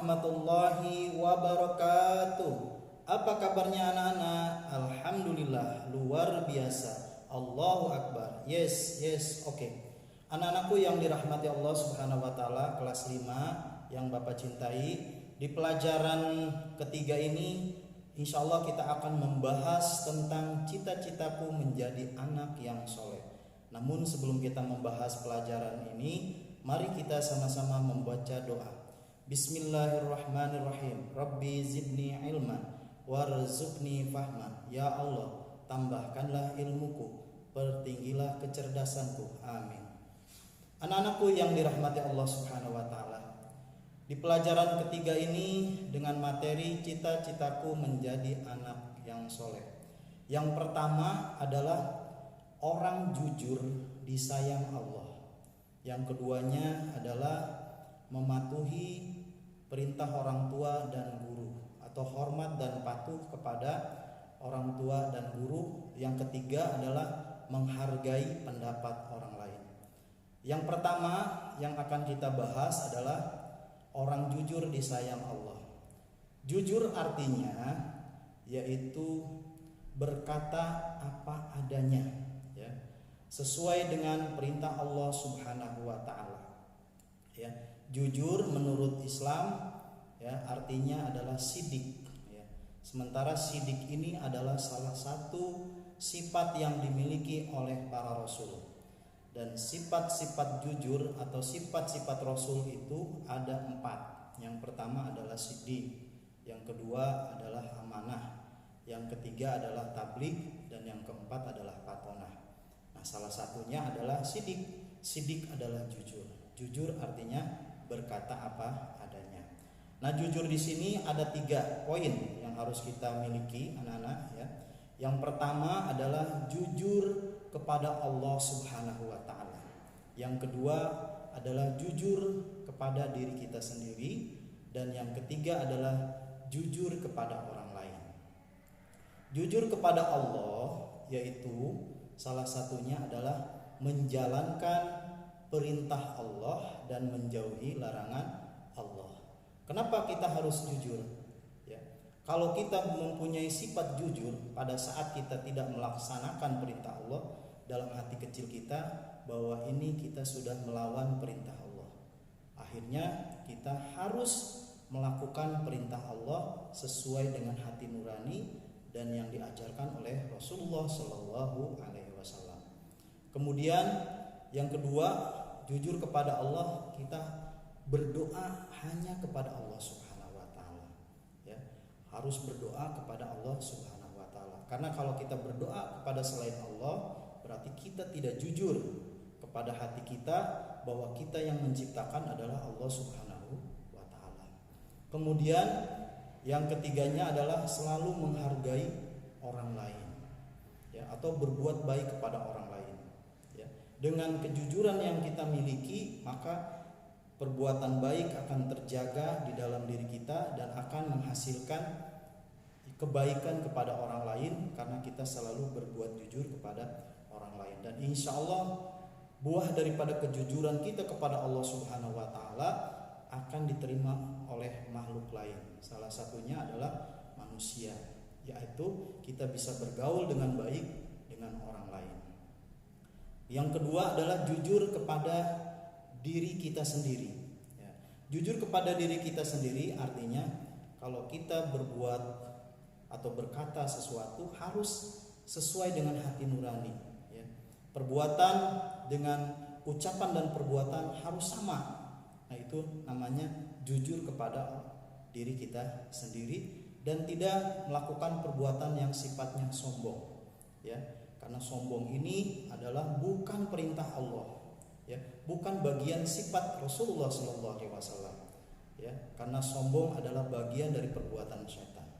warahmatullahi wabarakatuh. Apa kabarnya anak-anak? Alhamdulillah, luar biasa. Allahu Akbar. Yes, oke. Anak-anakku yang dirahmati Allah Subhanahu wa taala, kelas 5 yang Bapak cintai, di pelajaran ketiga ini insya Allah kita akan membahas tentang cita-citaku menjadi anak yang soleh. Namun sebelum kita membahas pelajaran ini, mari kita sama-sama membaca doa. Bismillahirrahmanirrahim. Rabbi zidni ilman warzuqni fahman. Ya Allah, tambahkanlah ilmuku, pertinggilah kecerdasanku. Amin. Anak-anakku yang dirahmati Allah Subhanahu wa taala, di pelajaran ketiga ini dengan materi cita-citaku menjadi anak yang soleh. Yang pertama adalah orang jujur disayang Allah. Yang keduanya adalah mematuhi perintah orang tua dan guru, atau hormat dan patuh kepada orang tua dan guru. Yang ketiga adalah menghargai pendapat orang lain. Yang pertama yang akan kita bahas adalah orang jujur disayang Allah. Jujur artinya yaitu berkata apa adanya, ya, sesuai dengan perintah Allah Subhanahu wa taala. Ya, jujur menurut Islam ya artinya adalah sidik, ya. Sementara sidik ini adalah salah satu sifat yang dimiliki oleh para rasul. Dan sifat-sifat jujur atau sifat-sifat Rasul itu ada 4. Yang pertama adalah sidik, yang kedua adalah amanah, yang ketiga adalah tabligh, dan yang keempat adalah patonah. Nah, salah satunya adalah sidik. Sidik adalah jujur. Jujur artinya berkata apa adanya. Nah, jujur di sini ada 3 poin yang harus kita miliki, anak-anak, ya. Yang pertama adalah jujur kepada Allah Subhanahu wa taala. Yang kedua adalah jujur kepada diri kita sendiri, dan yang ketiga adalah jujur kepada orang lain. Jujur kepada Allah yaitu salah satunya adalah menjalankan perintah Allah dan menjauhi larangan Allah. Kenapa kita harus jujur? Ya. Kalau kita mempunyai sifat jujur pada saat kita tidak melaksanakan perintah Allah, dalam hati kecil kita bahwa ini kita sudah melawan perintah Allah. Akhirnya kita harus melakukan perintah Allah sesuai dengan hati nurani dan yang diajarkan oleh Rasulullah Shallallahu Alaihi Wasallam. Kemudian yang kedua, jujur kepada Allah, kita berdoa hanya kepada Allah Subhanahu Wa Taala. Ya, harus berdoa kepada Allah Subhanahu Wa Taala. Karena kalau kita berdoa kepada selain Allah, berarti kita tidak jujur kepada hati kita bahwa kita yang menciptakan adalah Allah Subhanahu wa taala. Kemudian yang ketiganya adalah selalu menghargai orang lain, ya, atau berbuat baik kepada orang lain, ya. Dengan kejujuran yang kita miliki, maka perbuatan baik akan terjaga di dalam diri kita dan akan menghasilkan kebaikan kepada orang lain karena kita selalu berbuat jujur kepada orang lain. Dan insya Allah buah daripada kejujuran kita kepada Allah Subhanahu wa taala akan diterima oleh makhluk lain. Salah satunya adalah manusia, yaitu kita bisa bergaul dengan baik dengan orang lain. Yang kedua adalah jujur kepada diri kita sendiri, ya. Jujur kepada diri kita sendiri artinya kalau kita berbuat atau berkata sesuatu harus sesuai dengan hati nurani. Perbuatan dengan ucapan dan perbuatan harus sama. Nah, itu namanya jujur kepada diri kita sendiri dan tidak melakukan perbuatan yang sifatnya sombong. Ya, karena sombong ini adalah bukan perintah Allah. Ya, bukan bagian sifat Rasulullah SAW. Ya, karena sombong adalah bagian dari perbuatan syaitan.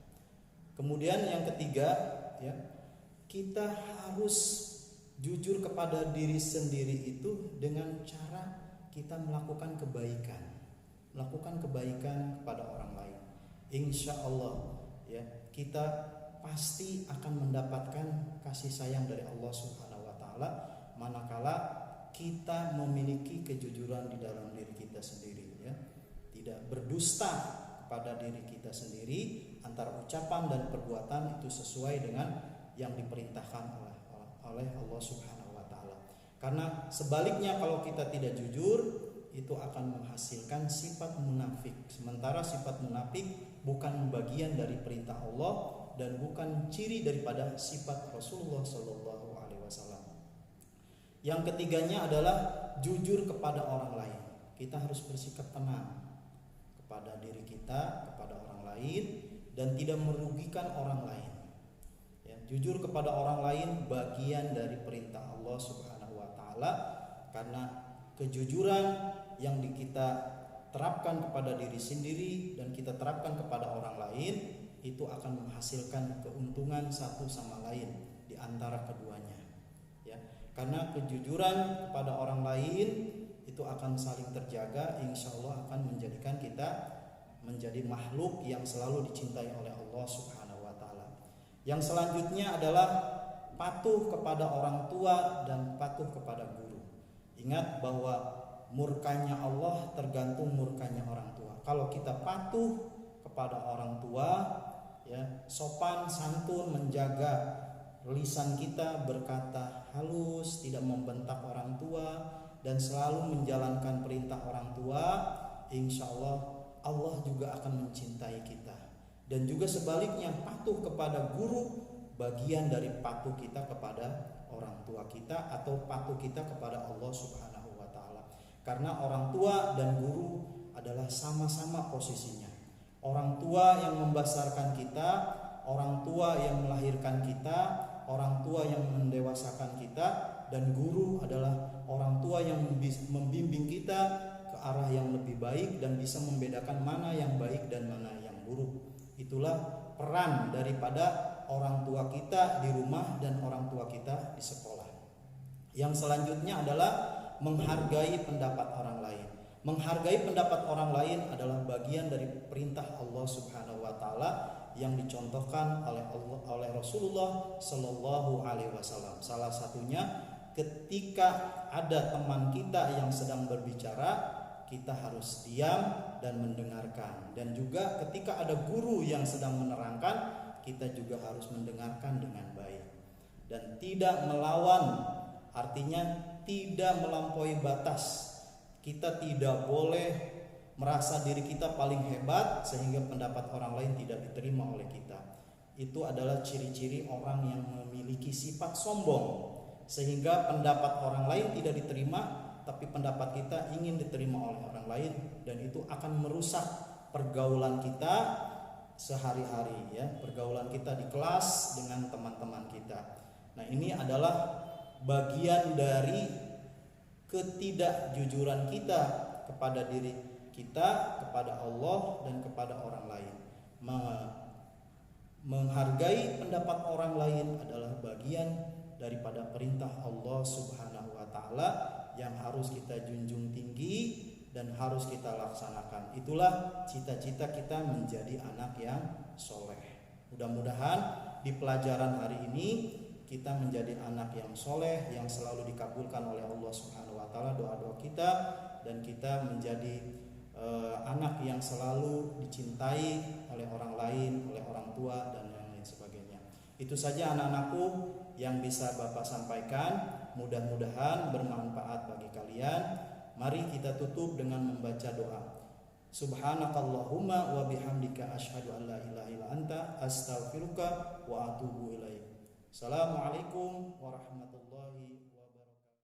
Kemudian yang ketiga, ya, kita harus jujur kepada diri sendiri itu dengan cara kita melakukan kebaikan kepada orang lain. Insya Allah, ya, kita pasti akan mendapatkan kasih sayang dari Allah Subhanahu Wa Taala manakala kita memiliki kejujuran di dalam diri kita sendiri, ya. Tidak berdusta kepada diri kita sendiri, antara ucapan dan perbuatan itu sesuai dengan yang diperintahkan oleh Allah Subhanahu wa taala. Karena sebaliknya kalau kita tidak jujur, itu akan menghasilkan sifat munafik. Sementara sifat munafik bukan bagian dari perintah Allah dan bukan ciri daripada sifat Rasulullah Shallallahu alaihi wasallam. Yang ketiganya adalah jujur kepada orang lain. Kita harus bersikap tenang kepada diri kita, kepada orang lain, dan tidak merugikan orang lain. Ya, jujur kepada orang lain bagian dari perintah Allah Subhanahu wa taala, karena kejujuran yang kita terapkan kepada diri sendiri dan kita terapkan kepada orang lain itu akan menghasilkan keuntungan satu sama lain di antara keduanya. Ya, karena kejujuran kepada orang lain itu akan saling terjaga, insya Allah akan menjadikan kita menjadi makhluk yang selalu dicintai oleh Allah Subhanahu wa taala. Yang selanjutnya adalah patuh kepada orang tua dan patuh kepada guru. Ingat bahwa murkanya Allah tergantung murkanya orang tua. Kalau kita patuh kepada orang tua, ya, sopan santun, menjaga lisan kita, berkata halus, tidak membentak orang tua, dan selalu menjalankan perintah orang tua, insya Allah Allah juga akan mencintai kita. Dan juga sebaliknya, patuh kepada guru bagian dari patuh kita kepada orang tua kita atau patuh kita kepada Allah Subhanahu wa taala. Karena orang tua dan guru adalah sama-sama posisinya. Orang tua yang membesarkan kita, orang tua yang melahirkan kita, orang tua yang mendewasakan kita, dan guru adalah orang tua yang membimbing kita ke arah yang lebih baik dan bisa membedakan mana yang baik dan mana yang buruk. Itulah peran daripada orang tua kita di rumah dan orang tua kita di sekolah. Yang selanjutnya adalah menghargai pendapat orang lain. Menghargai pendapat orang lain adalah bagian dari perintah Allah Subhanahu wa taala yang dicontohkan oleh Rasulullah Shallallahu alaihi wasallam. Salah satunya ketika ada teman kita yang sedang berbicara, kita harus diam dan mendengarkan. Dan juga ketika ada guru yang sedang menerangkan, kita juga harus mendengarkan dengan baik. Dan tidak melawan, artinya tidak melampaui batas. Kita tidak boleh merasa diri kita paling hebat sehingga pendapat orang lain tidak diterima oleh kita. Itu adalah ciri-ciri orang yang memiliki sifat sombong, sehingga pendapat orang lain tidak diterima, tapi pendapat kita ingin diterima oleh orang lain, dan itu akan merusak pergaulan kita sehari-hari, ya, pergaulan kita di kelas dengan teman-teman kita. Nah, ini adalah bagian dari ketidakjujuran kita kepada diri kita, kepada Allah, dan kepada orang lain. Menghargai pendapat orang lain adalah bagian daripada perintah Allah Subhanahu wa taala yang harus kita junjung tinggi dan harus kita laksanakan. Itulah cita-cita kita menjadi anak yang soleh. Mudah-mudahan di pelajaran hari ini kita menjadi anak yang soleh, yang selalu dikabulkan oleh Allah Subhanahu wa taala doa-doa kita, dan kita menjadi anak yang selalu dicintai oleh orang lain, oleh orang tua, dan yang lain sebagainya. Itu saja anak-anakku yang bisa Bapak sampaikan. Mudah-mudahan bermanfaat bagi kalian. Mari kita tutup dengan membaca doa. Subhanakallahumma wa bihamdika asyhadu an la ilaha illa anta astaghfiruka wa atubu ilaik. Assalamualaikum warahmatullahi wabarakatuh.